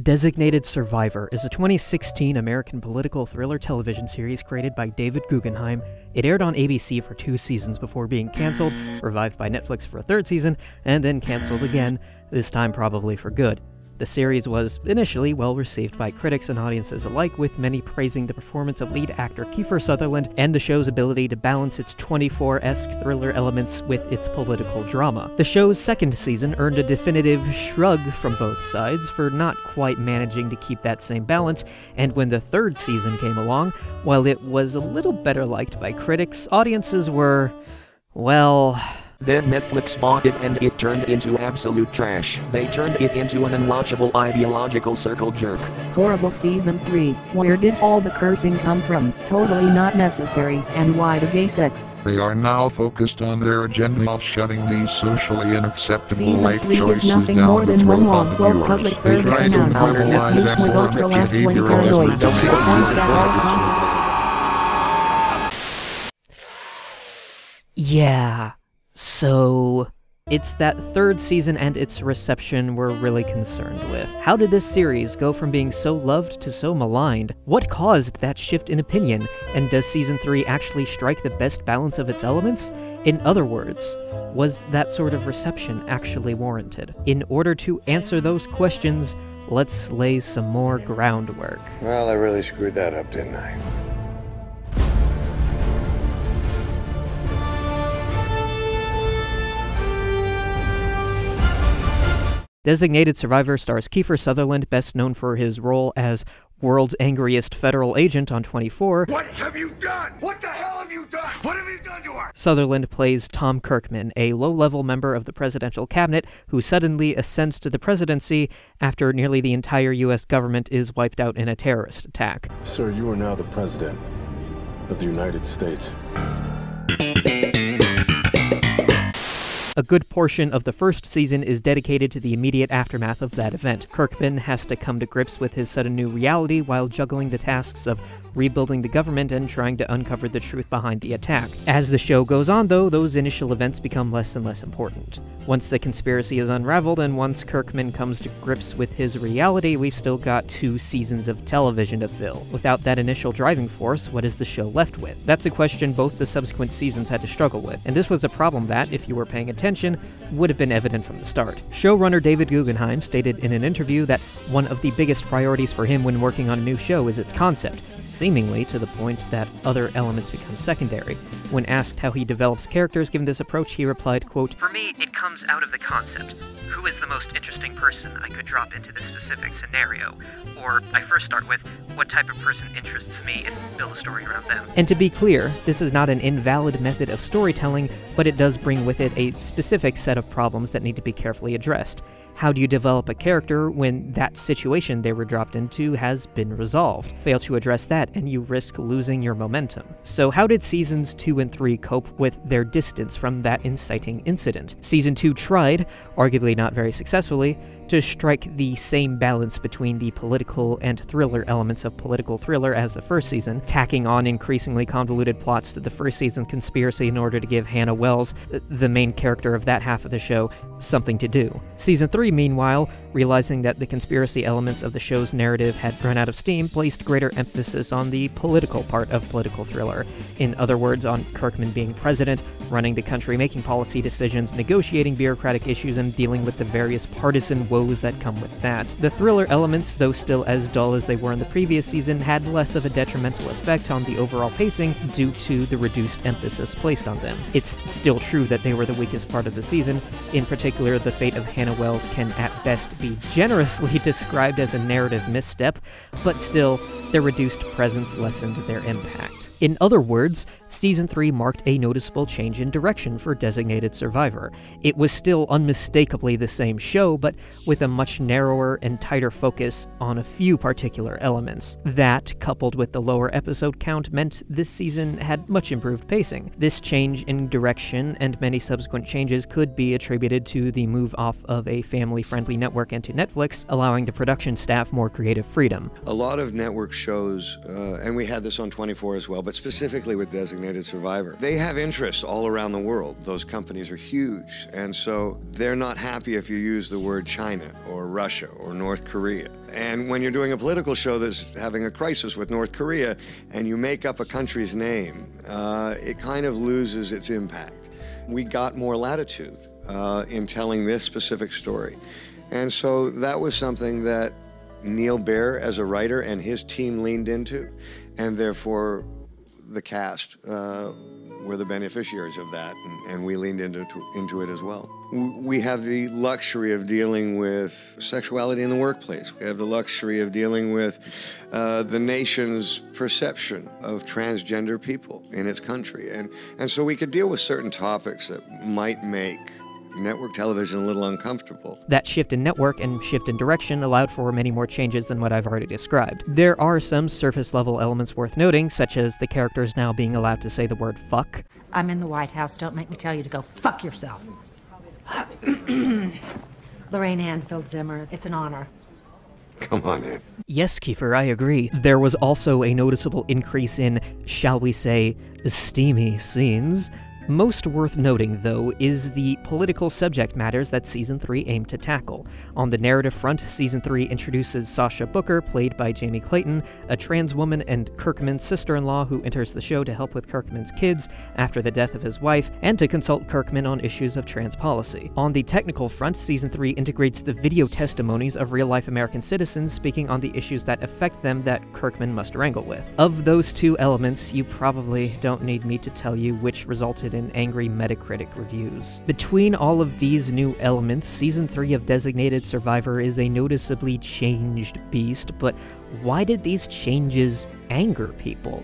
Designated Survivor is a 2016 American political thriller television series created by David Guggenheim. It aired on ABC for 2 seasons before being canceled, revived by Netflix for a 3rd season, and then canceled again, this time probably for good. The series was initially well received by critics and audiences alike, with many praising the performance of lead actor Kiefer Sutherland and the show's ability to balance its 24-esque thriller elements with its political drama. The show's 2nd season earned a definitive shrug from both sides for not quite managing to keep that same balance, and when the 3rd season came along, while it was a little better liked by critics, audiences were, well... Then Netflix bought it and it turned into absolute trash. They turned it into an unwatchable ideological circle jerk. Horrible Season 3. Where did all the cursing come from? Totally not necessary. And why the gay sex? They are now focused on their agenda of shutting these socially unacceptable Season life 3 choices is nothing down more the than one throat long of the woke viewers. public They service try to announcement normalize with that ultra sort of left-wing behavior paranoid. as Yeah. So, it's that 3rd season and its reception we're really concerned with. How did this series go from being so loved to so maligned? What caused that shift in opinion? And does Season 3 actually strike the best balance of its elements? In other words, was that sort of reception actually warranted? In order to answer those questions, let's lay some more groundwork. Well, I really screwed that up, didn't I? Designated Survivor stars Kiefer Sutherland, best known for his role as World's Angriest Federal Agent on 24. What have you done? What the hell have you done? What have you done to her? Sutherland plays Tom Kirkman, a low-level member of the presidential cabinet who suddenly ascends to the presidency after nearly the entire U.S. government is wiped out in a terrorist attack. Sir, you are now the President of the United States. A good portion of the 1st season is dedicated to the immediate aftermath of that event. Kirkman has to come to grips with his sudden new reality while juggling the tasks of rebuilding the government and trying to uncover the truth behind the attack. As the show goes on, though, those initial events become less and less important. Once the conspiracy is unraveled and once Kirkman comes to grips with his reality, we've still got 2 seasons of television to fill. Without that initial driving force, what is the show left with? That's a question both the subsequent seasons had to struggle with, and this was a problem that, if you were paying attention, would have been evident from the start. Showrunner David Guggenheim stated in an interview that one of the biggest priorities for him when working on a new show is its concept, seemingly to the point that other elements become secondary. When asked how he develops characters given this approach, he replied, quote, "For me, it comes out of the concept. Who is the most interesting person I could drop into this specific scenario? Or I first start with, what type of person interests me and build a story around them." And to be clear, this is not an invalid method of storytelling, but it does bring with it a specific set of problems that need to be carefully addressed. How do you develop a character when that situation they were dropped into has been resolved? Fail to address that and you risk losing your momentum. So how did Seasons 2 and 3 cope with their distance from that inciting incident? Season 2 tried, arguably not very successfully, to strike the same balance between the political and thriller elements of political thriller as the 1st season, tacking on increasingly convoluted plots to the 1st season's conspiracy in order to give Hannah Wells, the main character of that half of the show, something to do. Season 3, meanwhile, realizing that the conspiracy elements of the show's narrative had run out of steam, placed greater emphasis on the political part of political thriller. In other words, on Kirkman being president, running the country, making policy decisions, negotiating bureaucratic issues, and dealing with the various partisan woes that come with that. The thriller elements, though still as dull as they were in the previous season, had less of a detrimental effect on the overall pacing due to the reduced emphasis placed on them. It's still true that they were the weakest part of the season. In particular, the fate of Hannah Wells can at best be generously described as a narrative misstep, but still, their reduced presence lessened their impact. In other words, Season 3 marked a noticeable change in direction for Designated Survivor. It was still unmistakably the same show, but with a much narrower and tighter focus on a few particular elements. That, coupled with the lower episode count, meant this season had much improved pacing. This change in direction and many subsequent changes could be attributed to the move off of a family-friendly network into Netflix, allowing the production staff more creative freedom. A lot of network shows, and we had this on 24 as well, but specifically with Designated Survivor. They have interests all around the world. Those companies are huge, and so they're not happy if you use the word China or Russia or North Korea. And when you're doing a political show that's having a crisis with North Korea and you make up a country's name, it kind of loses its impact. We got more latitude in telling this specific story. And so that was something that Neil Baer as a writer and his team leaned into, and therefore the cast were the beneficiaries of that, and we leaned into it as well. We have the luxury of dealing with sexuality in the workplace. We have the luxury of dealing with the nation's perception of transgender people in its country. And so we could deal with certain topics that might make network television a little uncomfortable. That shift in network and shift in direction allowed for many more changes than what I've already described. There are some surface-level elements worth noting, such as the characters now being allowed to say the word fuck. I'm in the White House. Don't make me tell you to go fuck yourself. Lorraine Anfield Zimmer, it's an honor. Come on in. Yes, Kiefer, I agree. There was also a noticeable increase in, shall we say, steamy scenes. Most worth noting, though, is the political subject matters that Season 3 aimed to tackle. On the narrative front, Season 3 introduces Sasha Booker, played by Jamie Clayton, a trans woman and Kirkman's sister-in-law who enters the show to help with Kirkman's kids after the death of his wife, and to consult Kirkman on issues of trans policy. On the technical front, Season 3 integrates the video testimonies of real-life American citizens speaking on the issues that affect them that Kirkman must wrangle with. Of those two elements, you probably don't need me to tell you which resulted in angry Metacritic reviews. Between all of these new elements, Season 3 of Designated Survivor is a noticeably changed beast, but why did these changes anger people?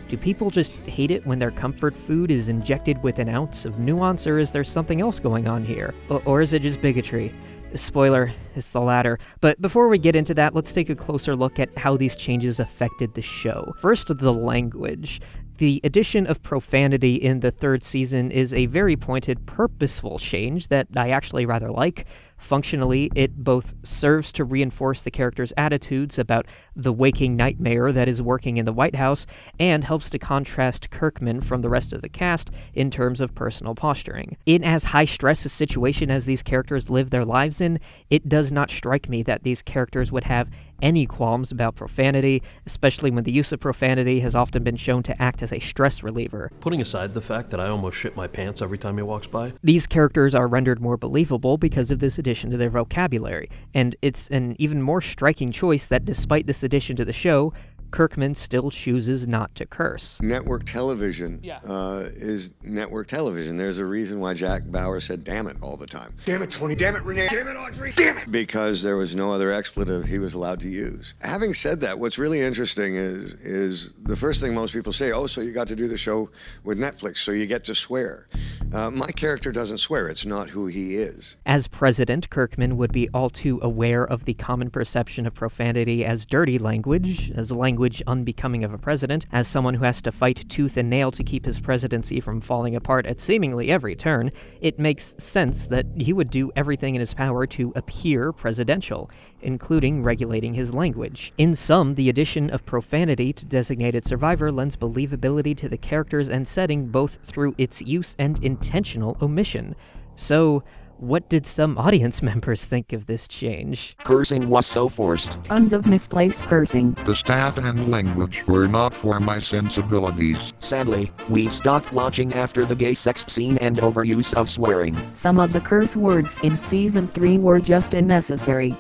Do people just hate it when their comfort food is injected with an ounce of nuance, or is there something else going on here? Or is it just bigotry? Spoiler, it's the latter. But before we get into that, let's take a closer look at how these changes affected the show. First, the language. The addition of profanity in the third season is a very pointed, purposeful change that I actually rather like. Functionally, it both serves to reinforce the characters' attitudes about the waking nightmare that is working in the White House, and helps to contrast Kirkman from the rest of the cast in terms of personal posturing. In as high-stress a situation as these characters live their lives in, it does not strike me that these characters would have any qualms about profanity, especially when the use of profanity has often been shown to act as a stress reliever. Putting aside the fact that I almost shit my pants every time he walks by. These characters are rendered more believable because of this addition to their vocabulary, and it's an even more striking choice that despite this addition to the show, Kirkman still chooses not to curse. Network television is network television. There's a reason why Jack Bauer said damn it all the time. Damn it, Tony. Damn it, Renee. Damn it, Audrey. Damn it. Because there was no other expletive he was allowed to use. Having said that, what's really interesting is the first thing most people say, oh, so you got to do the show with Netflix, so you get to swear. My character doesn't swear. It's not who he is. As president, Kirkman would be all too aware of the common perception of profanity as dirty language, as language unbecoming of a president, as someone who has to fight tooth and nail to keep his presidency from falling apart at seemingly every turn. It makes sense that he would do everything in his power to appear presidential, including regulating his language. In sum, the addition of profanity to Designated Survivor lends believability to the characters and setting both through its use and intentional omission. So, what did some audience members think of this change? Cursing was so forced. Tons of misplaced cursing. The staff and language were not for my sensibilities. Sadly, we stopped watching after the gay sex scene and overuse of swearing. Some of the curse words in Season 3 were just unnecessary.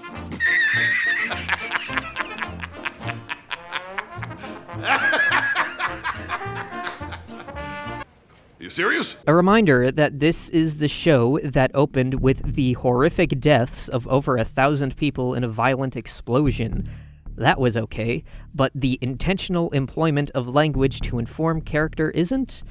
You serious? A reminder that this is the show that opened with the horrific deaths of over 1,000 people in a violent explosion. That was okay, but the intentional employment of language to inform character isn't?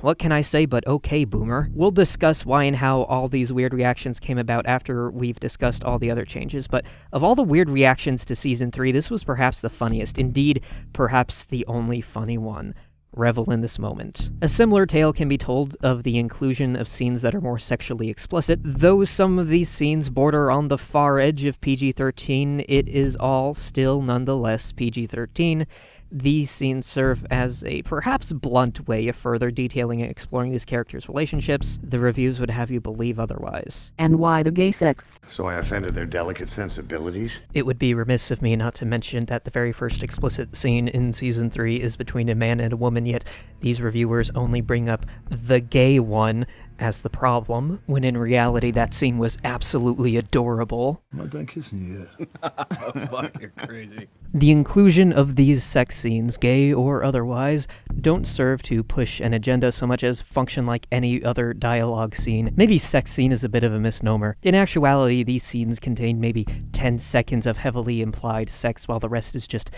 What can I say but okay, boomer? We'll discuss why and how all these weird reactions came about after we've discussed all the other changes, but of all the weird reactions to Season 3, this was perhaps the funniest, indeed, perhaps the only funny one. Revel in this moment. A similar tale can be told of the inclusion of scenes that are more sexually explicit. Though some of these scenes border on the far edge of PG-13, it is all still nonetheless PG-13. These scenes serve as a perhaps blunt way of further detailing and exploring these characters' relationships. The reviews would have you believe otherwise. And why the gay sex? So I offended their delicate sensibilities? It would be remiss of me not to mention that the very first explicit scene in Season 3 is between a man and a woman, yet these reviewers only bring up the gay one as the problem, when in reality that scene was absolutely adorable. I'm not done kissing you yet. Fuck, you're crazy. The inclusion of these sex scenes, gay or otherwise, don't serve to push an agenda so much as function like any other dialogue scene. Maybe sex scene is a bit of a misnomer. In actuality, these scenes contain maybe 10 seconds of heavily implied sex while the rest is just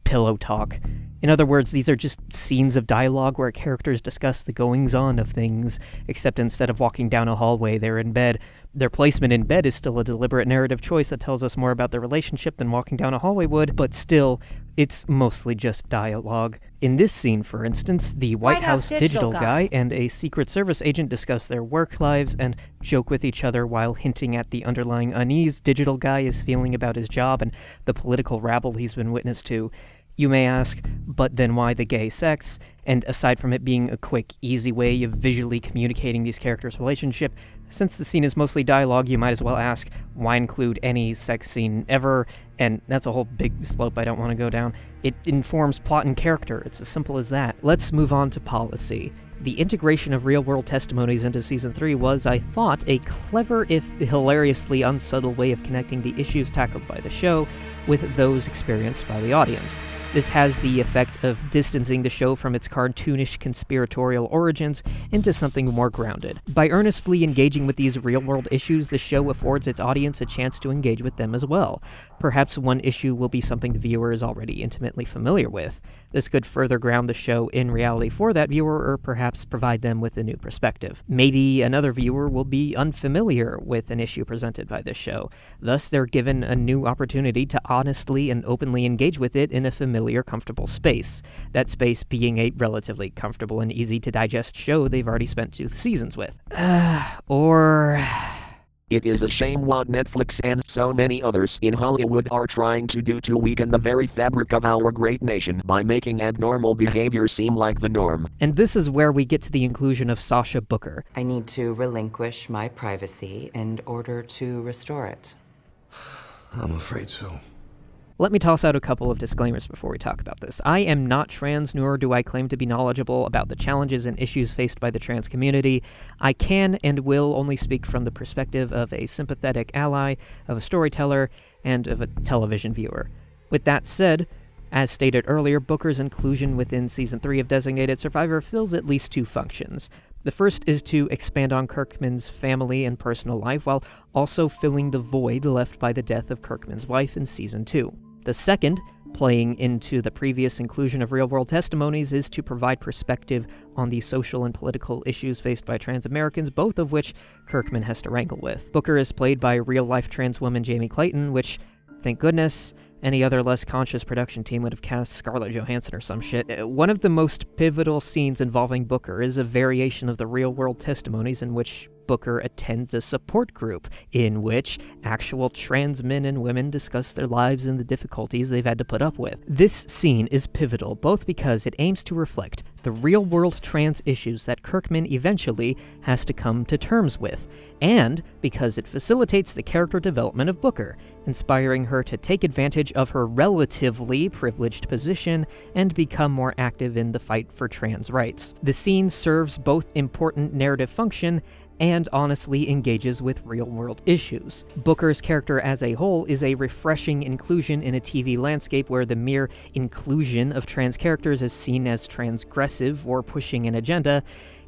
pillow talk. In other words, these are just scenes of dialogue where characters discuss the goings-on of things, except instead of walking down a hallway, they're in bed. Their placement in bed is still a deliberate narrative choice that tells us more about their relationship than walking down a hallway would, but still, it's mostly just dialogue. In this scene, for instance, the White House digital guy and a Secret Service agent discuss their work lives and joke with each other while hinting at the underlying unease digital guy is feeling about his job and the political rabble he's been witness to. You may ask, but then why the gay sex? And aside from it being a quick, easy way of visually communicating these characters' relationship, since the scene is mostly dialogue, you might as well ask, why include any sex scene ever? And that's a whole big slope I don't want to go down. It informs plot and character. It's as simple as that. Let's move on to policy. The integration of real-world testimonies into Season 3 was, I thought, a clever, if hilariously unsubtle way of connecting the issues tackled by the show with those experienced by the audience. This has the effect of distancing the show from its cartoonish conspiratorial origins into something more grounded. By earnestly engaging with these real-world issues, the show affords its audience a chance to engage with them as well. Perhaps one issue will be something the viewer is already intimately familiar with. This could further ground the show in reality for that viewer, or perhaps provide them with a new perspective. Maybe another viewer will be unfamiliar with an issue presented by this show. Thus, they're given a new opportunity to honestly and openly engage with it in a familiar, comfortable space. That space being a relatively comfortable and easy-to-digest show they've already spent 2 seasons with. Or... It is a shame what Netflix and so many others in Hollywood are trying to do to weaken the very fabric of our great nation by making abnormal behavior seem like the norm. And this is where we get to the inclusion of Sasha Booker. I need to relinquish my privacy in order to restore it. I'm afraid so. Let me toss out a couple of disclaimers before we talk about this. I am not trans, nor do I claim to be knowledgeable about the challenges and issues faced by the trans community. I can and will only speak from the perspective of a sympathetic ally, of a storyteller, and of a television viewer. With that said, as stated earlier, Booker's inclusion within Season 3 of Designated Survivor fills at least 2 functions. The first is to expand on Kirkman's family and personal life, while also filling the void left by the death of Kirkman's wife in Season 2. The second, playing into the previous inclusion of real-world testimonies, is to provide perspective on the social and political issues faced by trans Americans, both of which Kirkman has to wrangle with. Booker is played by real-life trans woman Jamie Clayton, which, thank goodness, any other less conscious production team would have cast Scarlett Johansson or some shit. One of the most pivotal scenes involving Booker is a variation of the real-world testimonies in which Booker attends a support group in which actual trans men and women discuss their lives and the difficulties they've had to put up with. This scene is pivotal both because it aims to reflect the real-world trans issues that Kirkman eventually has to come to terms with, and because it facilitates the character development of Booker, inspiring her to take advantage of her relatively privileged position and become more active in the fight for trans rights. The scene serves both important narrative function and honestly engages with real-world issues. Booker's character as a whole is a refreshing inclusion in a TV landscape where the mere inclusion of trans characters is seen as transgressive or pushing an agenda,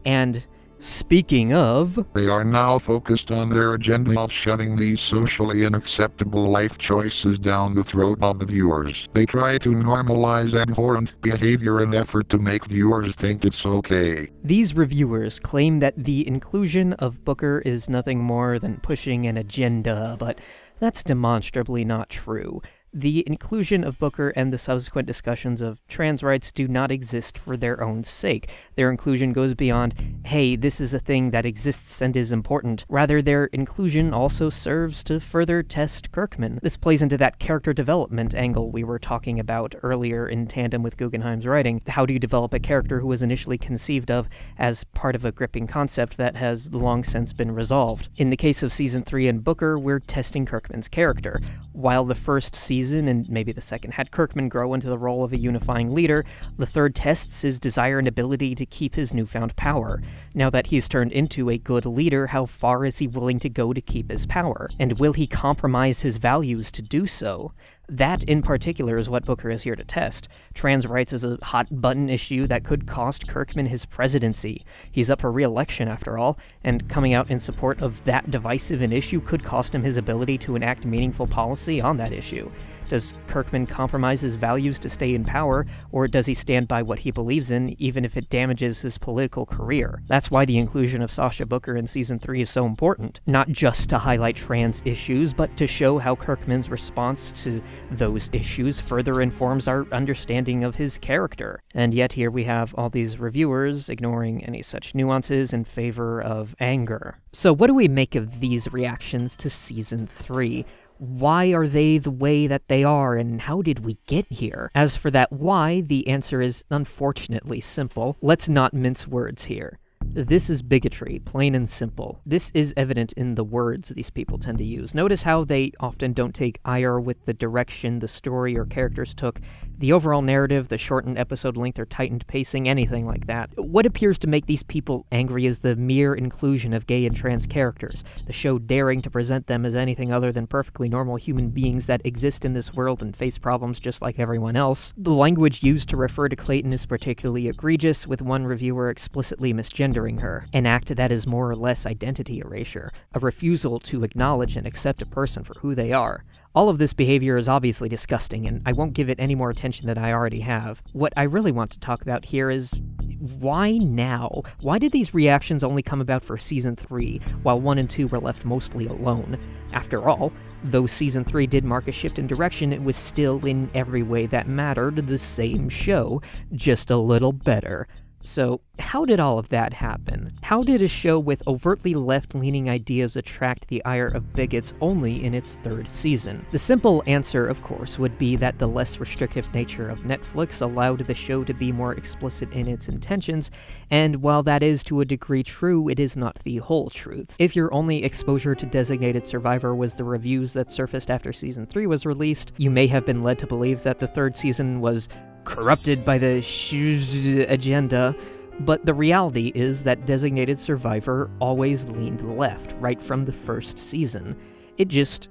and speaking of... They are now focused on their agenda of shoving these socially unacceptable life choices down the throat of the viewers. They try to normalize abhorrent behavior in effort to make viewers think it's okay. These reviewers claim that the inclusion of Booker is nothing more than pushing an agenda, but that's demonstrably not true. The inclusion of Booker and the subsequent discussions of trans rights do not exist for their own sake. Their inclusion goes beyond, hey, this is a thing that exists and is important. Rather, their inclusion also serves to further test Kirkman. This plays into that character development angle we were talking about earlier in tandem with Guggenheim's writing. How do you develop a character who was initially conceived of as part of a gripping concept that has long since been resolved? In the case of Season 3 and Booker, we're testing Kirkman's character. While the first season, and maybe the second, had Kirkman grow into the role of a unifying leader, the third tests his desire and ability to keep his newfound power. Now that he's turned into a good leader, how far is he willing to go to keep his power? And will he compromise his values to do so? That, in particular, is what Booker is here to test. Trans rights is a hot-button issue that could cost Kirkman his presidency. He's up for re-election, after all, and coming out in support of that divisive an issue could cost him his ability to enact meaningful policy on that issue. Does Kirkman compromise his values to stay in power, or does he stand by what he believes in, even if it damages his political career? That's why the inclusion of Sasha Booker in Season 3 is so important. Not just to highlight trans issues, but to show how Kirkman's response to those issues further informs our understanding of his character. And yet here we have all these reviewers ignoring any such nuances in favor of anger. So what do we make of these reactions to Season 3? Why are they the way that they are, and how did we get here? As for that why, the answer is unfortunately simple. Let's not mince words here. This is bigotry, plain and simple. This is evident in the words these people tend to use. Notice how they often don't take ire with the direction the story or characters took, the overall narrative, the shortened episode length or tightened pacing, anything like that. What appears to make these people angry is the mere inclusion of gay and trans characters, the show daring to present them as anything other than perfectly normal human beings that exist in this world and face problems just like everyone else. The language used to refer to Clayton is particularly egregious, with one reviewer explicitly misgendering her, an act that is more or less identity erasure, a refusal to acknowledge and accept a person for who they are. All of this behavior is obviously disgusting, and I won't give it any more attention than I already have. What I really want to talk about here is why now? Why did these reactions only come about for Season 3, while 1 and 2 were left mostly alone? After all, though Season 3 did mark a shift in direction, it was still, in every way that mattered, the same show, just a little better. So, how did all of that happen? How did a show with overtly left-leaning ideas attract the ire of bigots only in its third season? The simple answer, of course, would be that the less restrictive nature of Netflix allowed the show to be more explicit in its intentions, and while that is to a degree true, it is not the whole truth. If your only exposure to Designated Survivor was the reviews that surfaced after Season 3 was released, you may have been led to believe that the third season was corrupted by the agenda, but the reality is that Designated Survivor always leaned left, right from the first season. It just,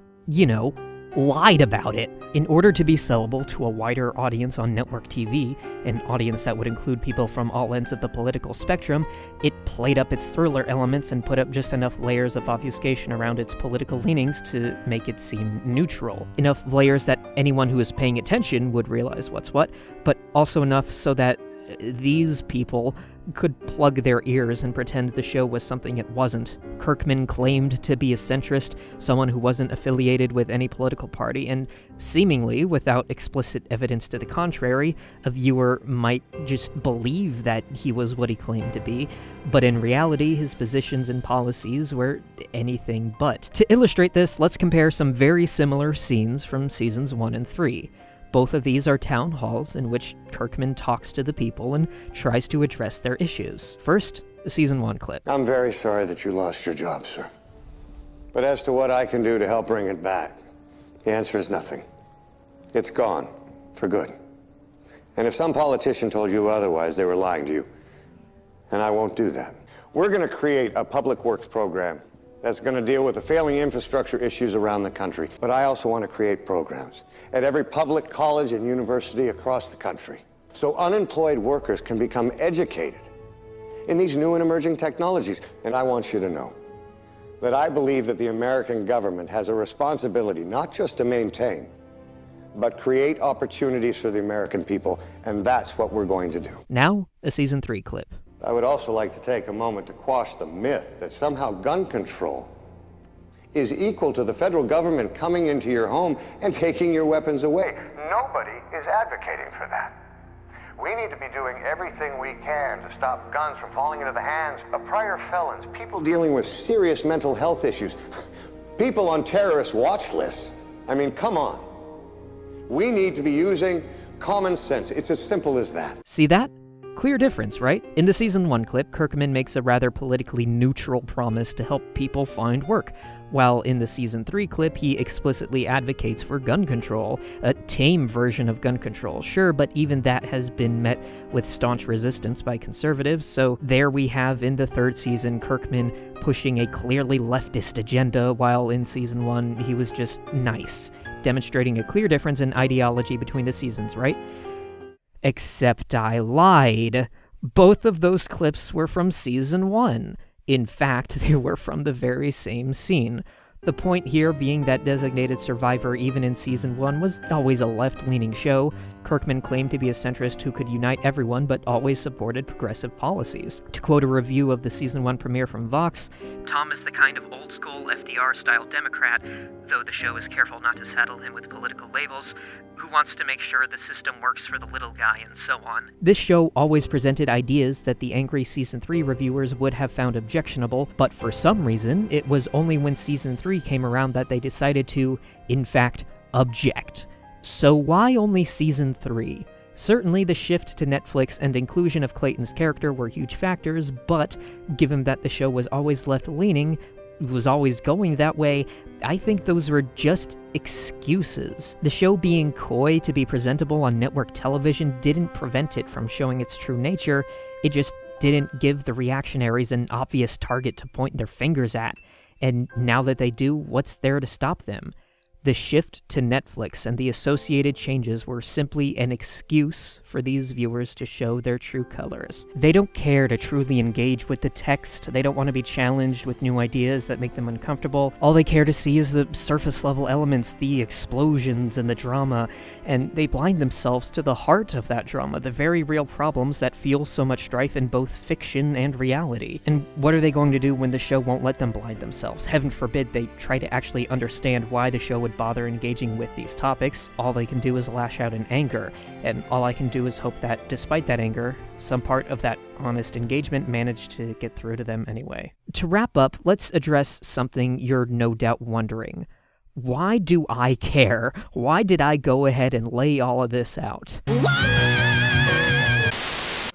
lied about it. In order to be sellable to a wider audience on network TV, an audience that would include people from all ends of the political spectrum, it played up its thriller elements and put up just enough layers of obfuscation around its political leanings to make it seem neutral. Enough layers that anyone who is paying attention would realize what's what, but also enough so that these people could plug their ears and pretend the show was something it wasn't. Kirkman claimed to be a centrist, someone who wasn't affiliated with any political party, and seemingly, without explicit evidence to the contrary, a viewer might just believe that he was what he claimed to be, but in reality, his positions and policies were anything but. To illustrate this, let's compare some very similar scenes from Seasons 1 and 3. Both of these are town halls in which Kirkman talks to the people and tries to address their issues. First, the Season 1 clip. I'm very sorry that you lost your job, sir. But as to what I can do to help bring it back, the answer is nothing. It's gone, for good. And if some politician told you otherwise, they were lying to you. And I won't do that. We're going to create a public works program that's going to deal with the failing infrastructure issues around the country. But I also want to create programs at every public college and university across the country, so unemployed workers can become educated in these new and emerging technologies. And I want you to know that I believe that the American government has a responsibility not just to maintain, but create opportunities for the American people, and that's what we're going to do. Now, a Season 3 clip. I would also like to take a moment to quash the myth that somehow gun control is equal to the federal government coming into your home and taking your weapons away. Nobody is advocating for that. We need to be doing everything we can to stop guns from falling into the hands of prior felons, people dealing with serious mental health issues, people on terrorist watch lists. I mean, come on. We need to be using common sense. It's as simple as that. See that? Clear difference, right? In the Season 1 clip, Kirkman makes a rather politically neutral promise to help people find work, while in the Season 3 clip, he explicitly advocates for gun control, a tame version of gun control, sure, but even that has been met with staunch resistance by conservatives, so there we have in the 3rd season Kirkman pushing a clearly leftist agenda, while in Season 1 he was just nice, demonstrating a clear difference in ideology between the seasons, right? Except I lied. Both of those clips were from Season 1. In fact, they were from the very same scene. The point here being that Designated Survivor, even in Season 1, was always a left-leaning show. Kirkman claimed to be a centrist who could unite everyone, but always supported progressive policies. To quote a review of the Season 1 premiere from Vox, "Tom is the kind of old-school FDR-style Democrat, though the show is careful not to saddle him with political labels, who wants to make sure the system works for the little guy and so on." This show always presented ideas that the angry Season 3 reviewers would have found objectionable, but for some reason, it was only when Season 3 came around that they decided to, in fact, object. So why only Season 3? Certainly the shift to Netflix and inclusion of Clayton's character were huge factors, but given that the show was always left-leaning, was always going that way, I think those were just excuses. The show being coy to be presentable on network television didn't prevent it from showing its true nature, it just didn't give the reactionaries an obvious target to point their fingers at. And now that they do, what's there to stop them? The shift to Netflix and the associated changes were simply an excuse for these viewers to show their true colors. They don't care to truly engage with the text, they don't want to be challenged with new ideas that make them uncomfortable. All they care to see is the surface-level elements, the explosions and the drama, and they blind themselves to the heart of that drama, the very real problems that fuel so much strife in both fiction and reality. And what are they going to do when the show won't let them blind themselves? Heaven forbid they try to actually understand why the show would bother engaging with these topics. All they can do is lash out in anger, and all I can do is hope that, despite that anger, some part of that honest engagement managed to get through to them anyway. To wrap up, let's address something you're no doubt wondering. Why do I care? Why did I go ahead and lay all of this out?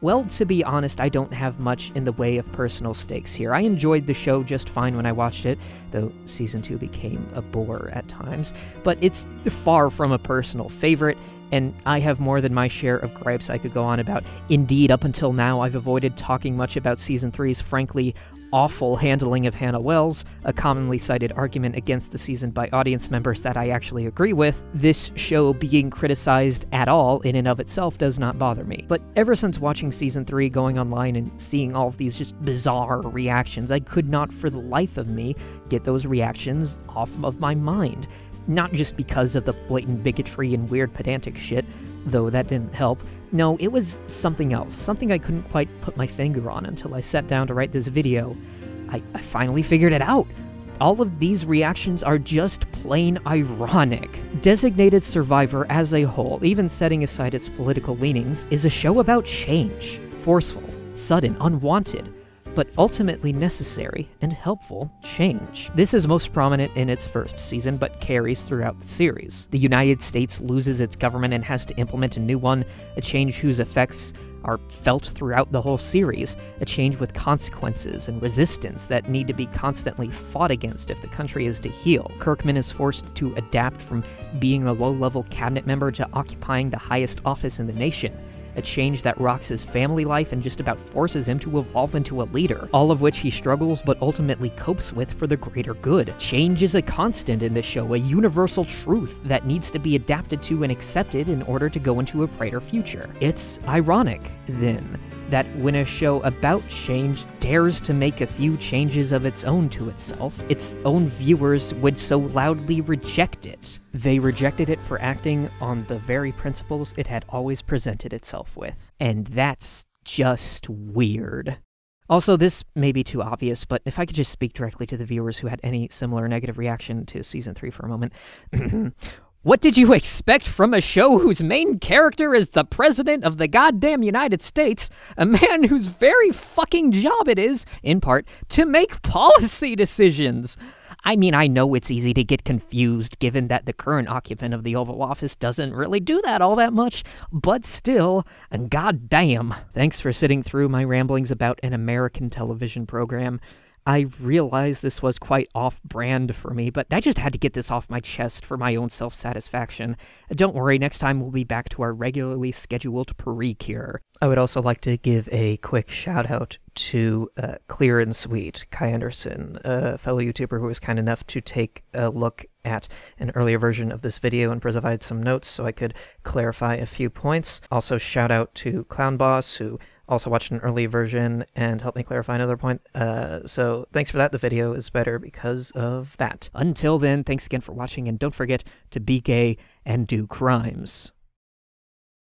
Well, to be honest, I don't have much in the way of personal stakes here. I enjoyed the show just fine when I watched it, though Season 2 became a bore at times, but it's far from a personal favorite, and I have more than my share of gripes I could go on about. Indeed, up until now, I've avoided talking much about Season 3's frankly awful handling of Hannah Wells, a commonly cited argument against the season by audience members that I actually agree with. This show being criticized at all in and of itself does not bother me. But ever since watching Season 3, going online and seeing all of these just bizarre reactions, I could not for the life of me get those reactions off of my mind. Not just because of the blatant bigotry and weird pedantic shit, though that didn't help. No, it was something else, something I couldn't quite put my finger on until I sat down to write this video. I finally figured it out. All of these reactions are just plain ironic. Designated Survivor as a whole, even setting aside its political leanings, is a show about change. Forceful, sudden, unwanted, but ultimately necessary and helpful change. This is most prominent in its first season, but carries throughout the series. The United States loses its government and has to implement a new one, a change whose effects are felt throughout the whole series, a change with consequences and resistance that need to be constantly fought against if the country is to heal. Kirkman is forced to adapt from being a low-level cabinet member to occupying the highest office in the nation, a change that rocks his family life and just about forces him to evolve into a leader, all of which he struggles but ultimately copes with for the greater good. Change is a constant in this show, a universal truth that needs to be adapted to and accepted in order to go into a brighter future. It's ironic, then, that when a show about change dares to make a few changes of its own to itself, its own viewers would so loudly reject it. They rejected it for acting on the very principles it had always presented itself with. And that's just weird. Also, this may be too obvious, but if I could just speak directly to the viewers who had any similar negative reaction to Season 3 for a moment. What did you expect from a show whose main character is the President of the goddamn United States, a man whose very fucking job it is, in part, to make policy decisions? I mean, I know it's easy to get confused given that the current occupant of the Oval Office doesn't really do that all that much, but still, goddamn. Thanks for sitting through my ramblings about an American television program. I realized this was quite off-brand for me, but I just had to get this off my chest for my own self-satisfaction. Don't worry, next time we'll be back to our regularly scheduled pre-cure. I would also like to give a quick shout-out to Clear and Sweet, Kai Anderson, a fellow YouTuber who was kind enough to take a look at an earlier version of this video and provide some notes so I could clarify a few points. Also, shout-out to Clown Boss, who also watched an early version and helped me clarify another point. So thanks for that. The video is better because of that. Until then, thanks again for watching, and don't forget to be gay and do crimes.